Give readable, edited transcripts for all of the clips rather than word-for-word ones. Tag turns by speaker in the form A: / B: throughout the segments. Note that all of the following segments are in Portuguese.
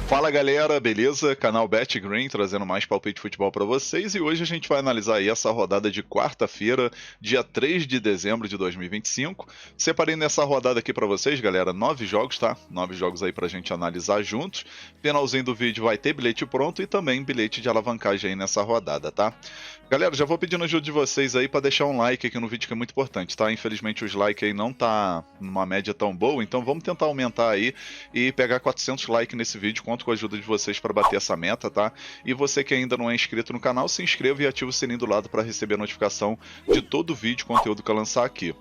A: Fala galera, beleza? Canal Bet Green trazendo mais palpite de futebol para vocês, e hoje a gente vai analisar aí essa rodada de quarta-feira, dia 3 de dezembro de 2025. Separei nessa rodada aqui para vocês, galera, 9 jogos, tá? 9 jogos aí pra gente analisar juntos. Finalzinho do vídeo vai ter bilhete pronto e também bilhete de alavancagem aí nessa rodada, tá? Galera, já vou pedindo ajuda de vocês aí para deixar um like aqui no vídeo, que é muito importante, tá? Infelizmente os likes aí não tá numa média tão boa, então vamos tentar aumentar aí e pegar 400 likes nesse vídeo. Conto com a ajuda de vocês para bater essa meta, tá? E você que ainda não é inscrito no canal, se inscreva e ativa o sininho do lado para receber a notificação de todo vídeo, conteúdo que eu lançar aqui.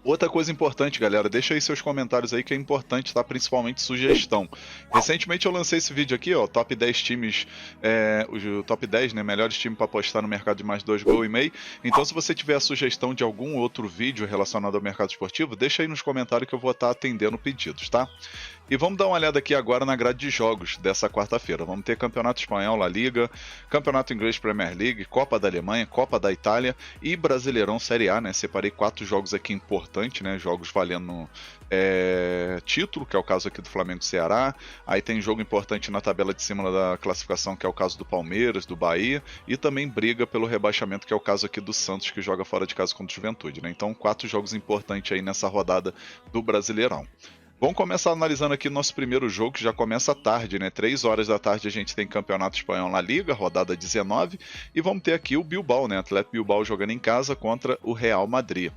A: Outra coisa importante, galera, deixa aí seus comentários aí que é importante, tá? Principalmente sugestão. Recentemente eu lancei esse vídeo aqui, ó, top 10 times, o top 10, né, melhores times para apostar no mercado de mais 2 gols e meio. Então se você tiver a sugestão de algum outro vídeo relacionado ao mercado esportivo, deixa aí nos comentários que eu vou estar atendendo pedidos, tá? E vamos dar uma olhada aqui agora na grade de jogos dessa quarta-feira. Vamos ter Campeonato Espanhol, La Liga, Campeonato Inglês Premier League, Copa da Alemanha, Copa da Itália e Brasileirão Série A, né? Separei 4 jogos aqui importantes, né? Jogos valendo título, que é o caso aqui do Flamengo e Ceará. Aí tem jogo importante na tabela de cima da classificação, que é o caso do Palmeiras, do Bahia, e também briga pelo rebaixamento, que é o caso aqui do Santos, que joga fora de casa contra o Juventude, né? Então 4 jogos importantes aí nessa rodada do Brasileirão. Vamos começar analisando aqui nosso primeiro jogo, que já começa à tarde, né? 3 horas da tarde a gente tem Campeonato Espanhol na Liga, rodada 19, e vamos ter aqui o Bilbao, né? Atlético Bilbao jogando em casa contra o Real Madrid.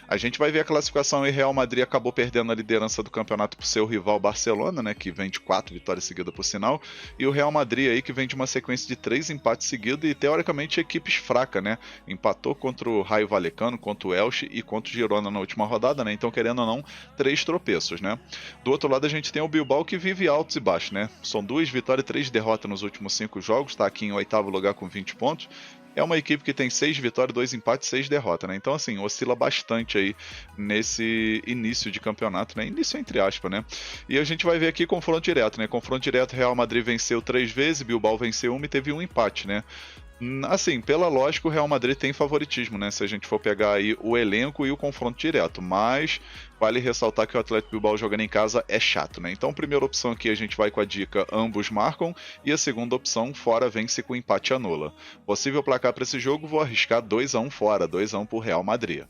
A: A gente vai ver a classificação, e Real Madrid acabou perdendo a liderança do campeonato para o seu rival Barcelona, né, que vem de 4 vitórias seguidas por sinal, e o Real Madrid aí que vem de uma sequência de 3 empates seguidos e teoricamente equipes fracas, né, empatou contra o Raio Vallecano, contra o Elche e contra o Girona na última rodada, né, então querendo ou não, 3 tropeços, né. Do outro lado a gente tem o Bilbao, que vive altos e baixos, né, são 2 vitórias e 3 derrotas nos últimos 5 jogos, está aqui em 8º lugar com 20 pontos, é uma equipe que tem 6 vitórias, 2 empates, 6 derrotas, né? Então, assim, oscila bastante aí nesse início de campeonato, né? Início entre aspas, né? E a gente vai ver aqui confronto direto, né? Confronto direto, Real Madrid venceu 3 vezes, Bilbao venceu 1 e teve um empate, né? Assim, pela lógica, o Real Madrid tem favoritismo, né? Se a gente for pegar aí o elenco e o confronto direto, mas vale ressaltar que o Atlético Bilbao jogando em casa é chato, né? Então, primeira opção aqui a gente vai com a dica ambos marcam, e a segunda opção, fora vence com empate anula. Possível placar para esse jogo, vou arriscar 2-1 fora, 2-1 pro Real Madrid.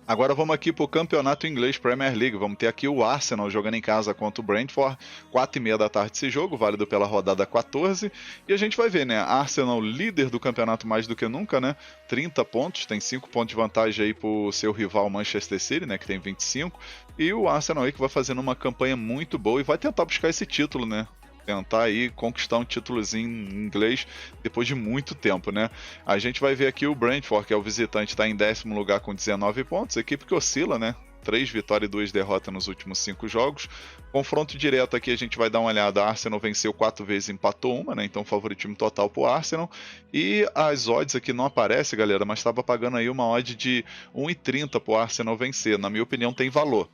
A: Agora vamos aqui para o Campeonato Inglês Premier League. Vamos ter aqui o Arsenal jogando em casa contra o Brentford, 4h30 da tarde esse jogo, válido pela rodada 14. E a gente vai ver, né? Arsenal líder do campeonato mais do que nunca, né? 30 pontos, tem 5 pontos de vantagem aí para o seu rival Manchester City, né? Que tem 25. E o Arsenal aí que vai fazendo uma campanha muito boa e vai tentar buscar esse título, né? Tentar aí conquistar um títulozinho em inglês depois de muito tempo, né? A gente vai ver aqui o Brentford, que é o visitante, está em 10º lugar com 19 pontos, equipe que oscila, né? 3 vitórias e 2 derrotas nos últimos 5 jogos. Confronto direto aqui a gente vai dar uma olhada. Arsenal venceu 4 vezes e empatou 1, né? Então favoritismo total pro Arsenal. E as odds aqui não aparecem, galera, mas estava pagando aí uma odd de 1,30 pro Arsenal vencer. Na minha opinião tem valor,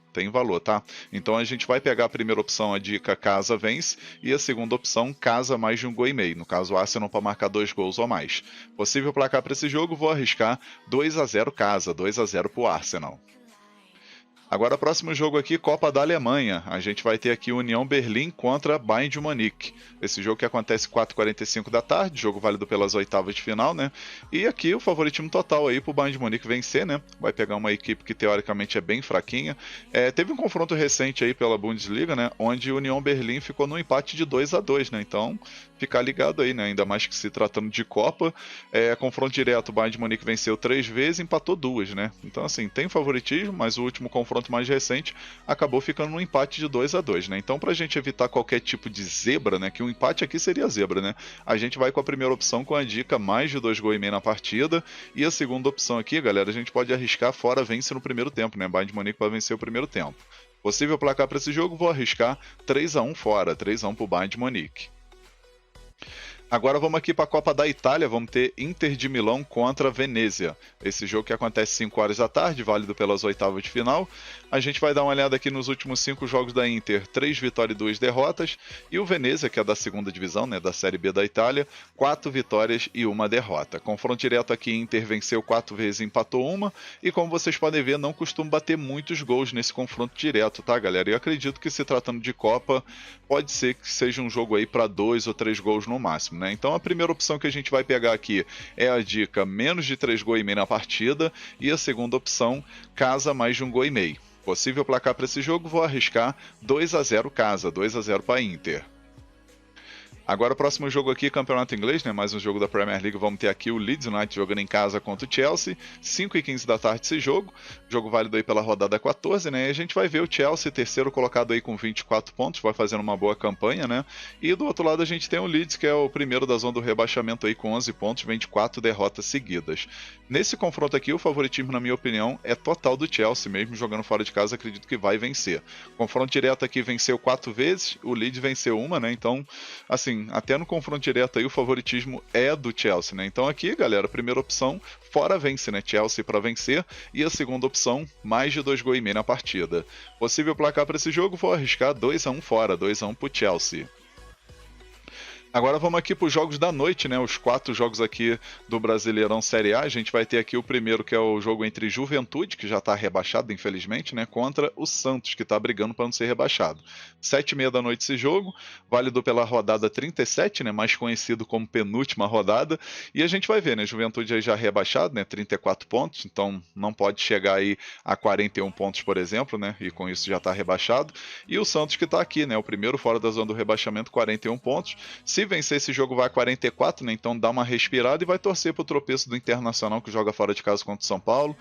A: tá? Então a gente vai pegar a primeira opção, a dica casa vence, e a segunda opção casa mais de 1 gol e meio. No caso o Arsenal para marcar 2 gols ou mais. Possível placar para esse jogo, vou arriscar 2-0 casa, 2-0 pro Arsenal. Agora, próximo jogo aqui, Copa da Alemanha. A gente vai ter aqui União Berlim contra Bayern de Munique. Esse jogo que acontece 4h45 da tarde, jogo válido pelas oitavas de final, né? E aqui o favoritismo total aí pro Bayern de Munique vencer, né? Vai pegar uma equipe que teoricamente é bem fraquinha. Teve um confronto recente aí pela Bundesliga, né? Onde o União Berlim ficou no empate de 2-2, né? Então, ficar ligado aí, né? Ainda mais que se tratando de Copa. Confronto direto, o Bayern de Munique venceu 3 vezes e empatou 2, né? Então, assim, tem favoritismo, mas o último confronto mais recente acabou ficando num empate de 2-2, né? Então, pra gente evitar qualquer tipo de zebra, né? Que um empate aqui seria zebra, né? A gente vai com a primeira opção com a dica mais de 2 gols e meio na partida. E a segunda opção aqui, galera, a gente pode arriscar fora vence no primeiro tempo, né? Bayern de Munique vai vencer o primeiro tempo. Possível placar para esse jogo, vou arriscar 3-1 fora, 3-1 pro Bayern de Munique. Agora vamos aqui para a Copa da Itália, vamos ter Inter de Milão contra Venezia. Esse jogo que acontece 5 horas da tarde, válido pelas oitavas de final. A gente vai dar uma olhada aqui nos últimos 5 jogos da Inter, 3 vitórias e 2 derrotas. E o Venezia, que é da segunda divisão, né, da Série B da Itália, 4 vitórias e 1 derrota. Confronto direto aqui, Inter venceu 4 vezes e empatou 1. E como vocês podem ver, não costuma bater muitos gols nesse confronto direto, tá, galera? E eu acredito que, se tratando de Copa, pode ser que seja um jogo aí para 2 ou 3 gols no máximo, né? Então a primeira opção que a gente vai pegar aqui é a dica menos de 3 gols e meio na partida, e a segunda opção, casa mais de 1 gol e meio. Possível placar para esse jogo, vou arriscar 2-0 casa, 2-0 para Inter. Agora o próximo jogo aqui, campeonato inglês, né? Mais um jogo da Premier League. Vamos ter aqui o Leeds United jogando em casa contra o Chelsea. 5h15 da tarde esse jogo. Jogo válido aí pela rodada 14, né? E a gente vai ver o Chelsea, terceiro colocado aí com 24 pontos, vai fazendo uma boa campanha, né? E do outro lado a gente tem o Leeds, que é o primeiro da zona do rebaixamento aí com 11 pontos, vem de 4 derrotas seguidas. Nesse confronto aqui, o favoritismo, na minha opinião, é total do Chelsea, mesmo jogando fora de casa, acredito que vai vencer. Confronto direto aqui, venceu 4 vezes, o Leeds venceu 1, né? Então, assim, até no confronto direto aí o favoritismo é do Chelsea, né? Então aqui, galera, a primeira opção, fora vence, né? Chelsea para vencer, e a segunda opção, mais de 2 gols e meio na partida. Possível placar para esse jogo, vou arriscar 2-1 fora, 2-1 pro Chelsea. Agora vamos aqui para os jogos da noite, né? Os 4 jogos aqui do Brasileirão Série A. A gente vai ter aqui o primeiro, que é o jogo entre Juventude, que já está rebaixado, infelizmente, né? Contra o Santos, que está brigando para não ser rebaixado. 7h30 da noite esse jogo, válido pela rodada 37, né? Mais conhecido como penúltima rodada. E a gente vai ver, né? Juventude aí já rebaixado, né? 34 pontos, então não pode chegar aí a 41 pontos, por exemplo, né? E com isso já está rebaixado. E o Santos, que está aqui, né? O primeiro fora da zona do rebaixamento, 41 pontos. Se vencer esse jogo vai a 44, né? Então dá uma respirada e vai torcer pro tropeço do Internacional, que joga fora de casa contra o São Paulo.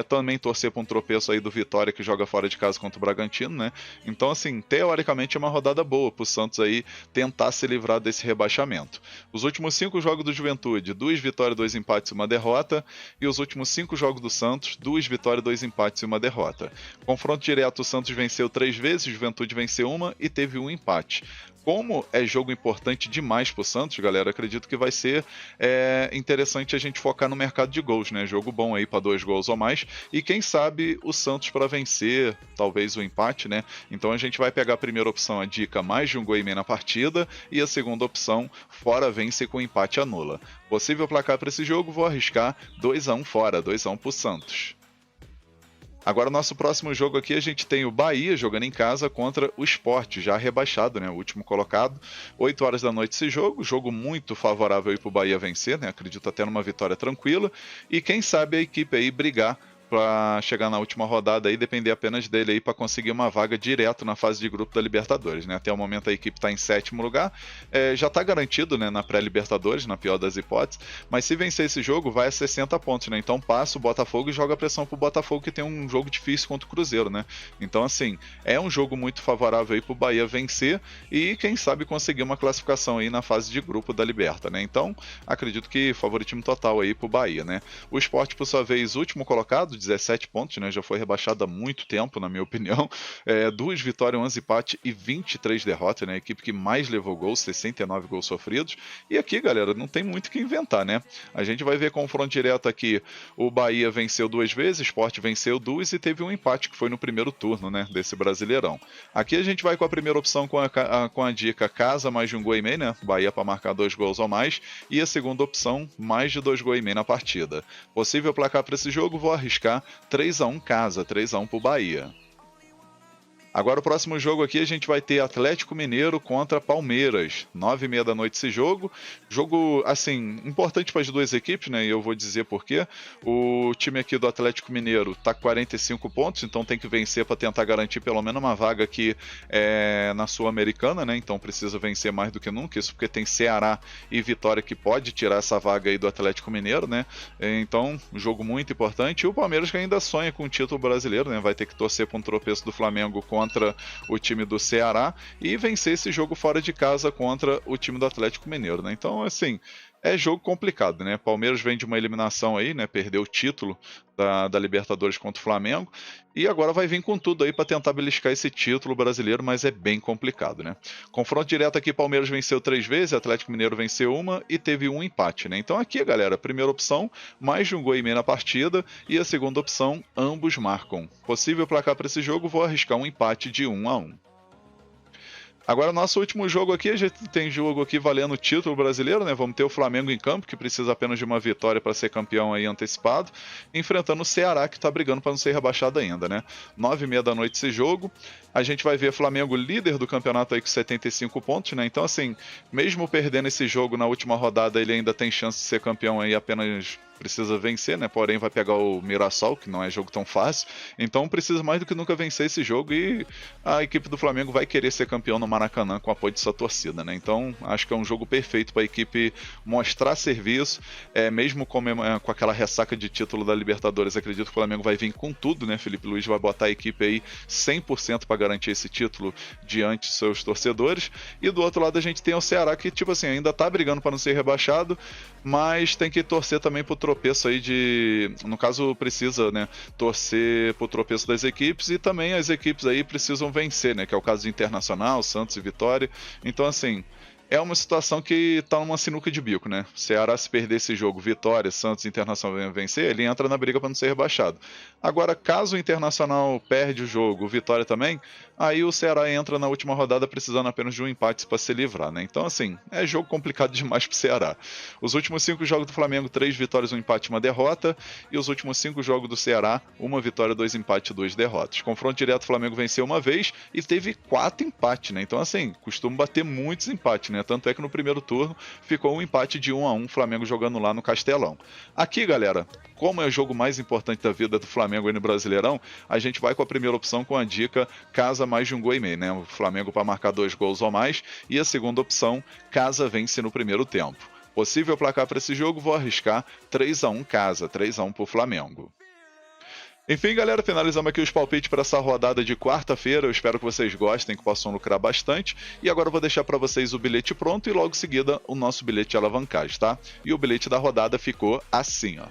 A: Também torcer para um tropeço aí do Vitória, que joga fora de casa contra o Bragantino, né? Então, assim, teoricamente é uma rodada boa pro Santos aí tentar se livrar desse rebaixamento. Os últimos 5 jogos do Juventude, 2 vitórias, 2 empates e 1 derrota. E os últimos 5 jogos do Santos, 2 vitórias, 2 empates e 1 derrota. Confronto direto, o Santos venceu 3 vezes, Juventude venceu 1 e teve 1 empate. Como é jogo importante demais pro Santos, galera, acredito que vai ser interessante a gente focar no mercado de gols, né? Jogo bom aí para 2 gols ou mais. E quem sabe o Santos para vencer, talvez o empate, né? Então a gente vai pegar a primeira opção, a dica mais de 1 gol e meio na partida, e a segunda opção, fora vence com empate anula. Possível placar para esse jogo, vou arriscar 2-1 fora, 2-1 pro Santos. Agora, nosso próximo jogo aqui, a gente tem o Bahia jogando em casa contra o Sport, já rebaixado, né? O último colocado. 8 horas da noite esse jogo muito favorável para o Bahia vencer, né? Acredito até numa vitória tranquila. E quem sabe a equipe aí brigar para chegar na última rodada e depender apenas dele aí para conseguir uma vaga direto na fase de grupo da Libertadores, né? Até o momento a equipe está em 7º lugar, já está garantido, né, na pré-Libertadores, na pior das hipóteses, mas se vencer esse jogo vai a 60 pontos, né? Então passa o Botafogo e joga pressão pro Botafogo, que tem um jogo difícil contra o Cruzeiro, né? Então, assim, é um jogo muito favorável aí pro Bahia vencer e quem sabe conseguir uma classificação aí na fase de grupo da Liberta, né? Então, acredito que favoritismo total aí pro Bahia, né? O Sport, por sua vez, último colocado, 17 pontos, né? Já foi rebaixado há muito tempo, na minha opinião. 2 vitórias, 11 empates e 23 derrotas, né? A equipe que mais levou gols, 69 gols sofridos. E aqui, galera, não tem muito o que inventar, né? A gente vai ver confronto direto aqui. O Bahia venceu 2 vezes, o Sport venceu 2 e teve um empate que foi no primeiro turno, né? Desse Brasileirão. Aqui a gente vai com a primeira opção com a dica casa mais de 1 gol e meio, né? Bahia para marcar 2 gols ou mais. E a segunda opção, mais de 2 gols e meio na partida. Possível placar para esse jogo, vou arriscar 3-1 casa, 3-1 pro Bahia. Agora o próximo jogo aqui a gente vai ter Atlético Mineiro contra Palmeiras, 9h30 da noite esse jogo. Jogo, assim, importante para as duas equipes, né? E eu vou dizer por quê. O time aqui do Atlético Mineiro tá com 45 pontos, então tem que vencer para tentar garantir pelo menos uma vaga aqui na Sul-Americana, né? Então precisa vencer mais do que nunca, isso porque tem Ceará e Vitória que pode tirar essa vaga aí do Atlético Mineiro, né? Então, um jogo muito importante. E o Palmeiras que ainda sonha com o título brasileiro, né? Vai ter que torcer para um tropeço do Flamengo contra o time do Ceará e vencer esse jogo fora de casa contra o time do Atlético Mineiro, né? Então, assim, É jogo complicado, né? Palmeiras vem de uma eliminação aí, né? Perdeu o título da Libertadores contra o Flamengo e agora vai vir com tudo aí para tentar beliscar esse título brasileiro, mas é bem complicado, né? Confronto direto aqui, Palmeiras venceu 3 vezes, Atlético Mineiro venceu uma e teve um empate, né? Então aqui, galera, a primeira opção, mais de um gol e meio na partida, e a segunda opção, ambos marcam. Possível placar para esse jogo, vou arriscar um empate de 1-1. Agora, nosso último jogo aqui, a gente tem jogo aqui valendo o título brasileiro, né? Vamos ter o Flamengo em campo, que precisa apenas de uma vitória para ser campeão aí antecipado, enfrentando o Ceará, que está brigando para não ser rebaixado ainda, né? 9h30 da noite esse jogo. A gente vai ver Flamengo líder do campeonato aí com 75 pontos, né? Então, assim, mesmo perdendo esse jogo na última rodada, ele ainda tem chance de ser campeão aí, apenas precisa vencer, né? Porém, vai pegar o Mirassol, que não é jogo tão fácil. Então, precisa mais do que nunca vencer esse jogo e a equipe do Flamengo vai querer ser campeão no Maracanã com o apoio de sua torcida, né? Então, acho que é um jogo perfeito para a equipe mostrar serviço, mesmo com aquela ressaca de título da Libertadores. Acredito que o Flamengo vai vir com tudo, né? Felipe Luiz vai botar a equipe aí 100% para garantir esse título diante de seus torcedores. E do outro lado a gente tem o Ceará, que tipo assim, ainda tá brigando para não ser rebaixado, mas tem que torcer também pro tropeço aí no caso precisa, né, torcer pro tropeço das equipes, e também as equipes aí precisam vencer, né, que é o caso de Internacional, Santos e Vitória. Então, assim, é uma situação que tá numa sinuca de bico, né? Ceará, se perder esse jogo, Vitória, Santos e Internacional vencer, ele entra na briga para não ser rebaixado. Agora, caso o Internacional perde o jogo, o Vitória também, aí o Ceará entra na última rodada precisando apenas de um empate para se livrar, né? Então, assim, é jogo complicado demais pro Ceará. Os últimos 5 jogos do Flamengo, 3 vitórias, 1 empate e 1 derrota. E os últimos 5 jogos do Ceará, 1 vitória, 2 empates e 2 derrotas. Confronto direto, o Flamengo venceu uma vez e teve 4 empates, né? Então, assim, costuma bater muitos empates, né? Tanto é que no primeiro turno ficou um empate de 1-1, Flamengo jogando lá no Castelão. Aqui, galera, como é o jogo mais importante da vida do Flamengo aí no Brasileirão, a gente vai com a primeira opção com a dica casa mais de um gol e meio, né? O Flamengo para marcar 2 gols ou mais, e a segunda opção, casa vence no primeiro tempo. Possível placar para esse jogo, vou arriscar 3-1 casa, 3-1 para o Flamengo. Enfim, galera, finalizamos aqui os palpites para essa rodada de quarta-feira. Eu espero que vocês gostem, que possam lucrar bastante. E agora eu vou deixar para vocês o bilhete pronto e logo em seguida o nosso bilhete de alavancagem, tá? E o bilhete da rodada ficou assim, ó.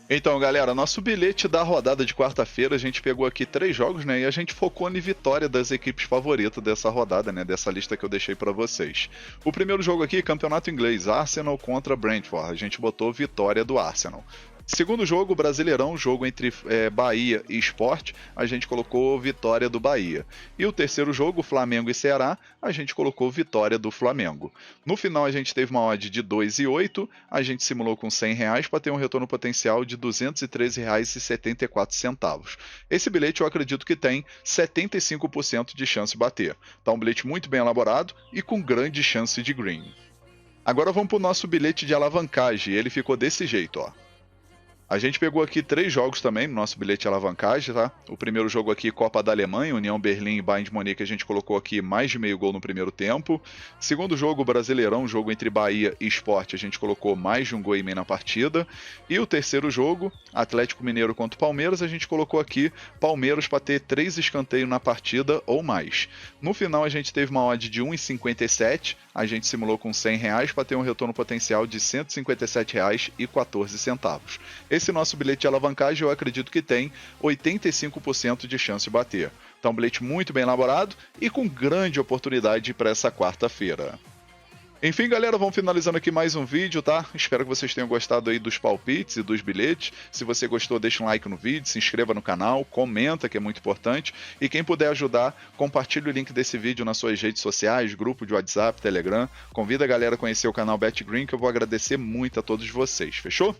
A: Então, galera, nosso bilhete da rodada de quarta-feira, a gente pegou aqui 3 jogos, né? E a gente focou na vitória das equipes favoritas dessa rodada, né? Dessa lista que eu deixei para vocês. O primeiro jogo aqui, campeonato inglês, Arsenal contra Brentford. A gente botou vitória do Arsenal. Segundo jogo, Brasileirão, jogo entre Bahia e Sport, a gente colocou vitória do Bahia. E o terceiro jogo, Flamengo e Ceará, a gente colocou vitória do Flamengo. No final a gente teve uma odd de 2,8, a gente simulou com R$100 para ter um retorno potencial de R$ 213,74. Esse bilhete eu acredito que tem 75% de chance de bater. Tá um bilhete muito bem elaborado e com grande chance de green. Agora vamos para o nosso bilhete de alavancagem, ele ficou desse jeito, ó. A gente pegou aqui 3 jogos também no nosso bilhete de alavancagem, tá? O primeiro jogo aqui, Copa da Alemanha, União Berlim e Bayern de Munique, a gente colocou aqui mais de meio gol no primeiro tempo. Segundo jogo, Brasileirão, jogo entre Bahia e Sport, a gente colocou mais de um gol e meio na partida. E o terceiro jogo, Atlético Mineiro contra o Palmeiras, a gente colocou aqui Palmeiras para ter 3 escanteios na partida ou mais. No final a gente teve uma odd de 1,57, a gente simulou com R$100 para ter um retorno potencial de R$ 157,14. Esse nosso bilhete de alavancagem eu acredito que tem 85% de chance de bater. Então, um bilhete muito bem elaborado e com grande oportunidade para essa quarta-feira. Enfim, galera, vamos finalizando aqui mais um vídeo, tá? Espero que vocês tenham gostado aí dos palpites e dos bilhetes. Se você gostou, deixa um like no vídeo, se inscreva no canal, comenta, que é muito importante. E quem puder ajudar, compartilhe o link desse vídeo nas suas redes sociais, grupo de WhatsApp, Telegram. Convida a galera a conhecer o canal BetGreen, que eu vou agradecer muito a todos vocês, fechou?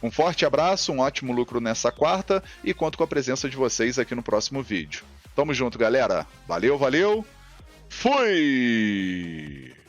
A: Um forte abraço, um ótimo lucro nessa quarta e conto com a presença de vocês aqui no próximo vídeo. Tamo junto, galera. Valeu, valeu. Fui!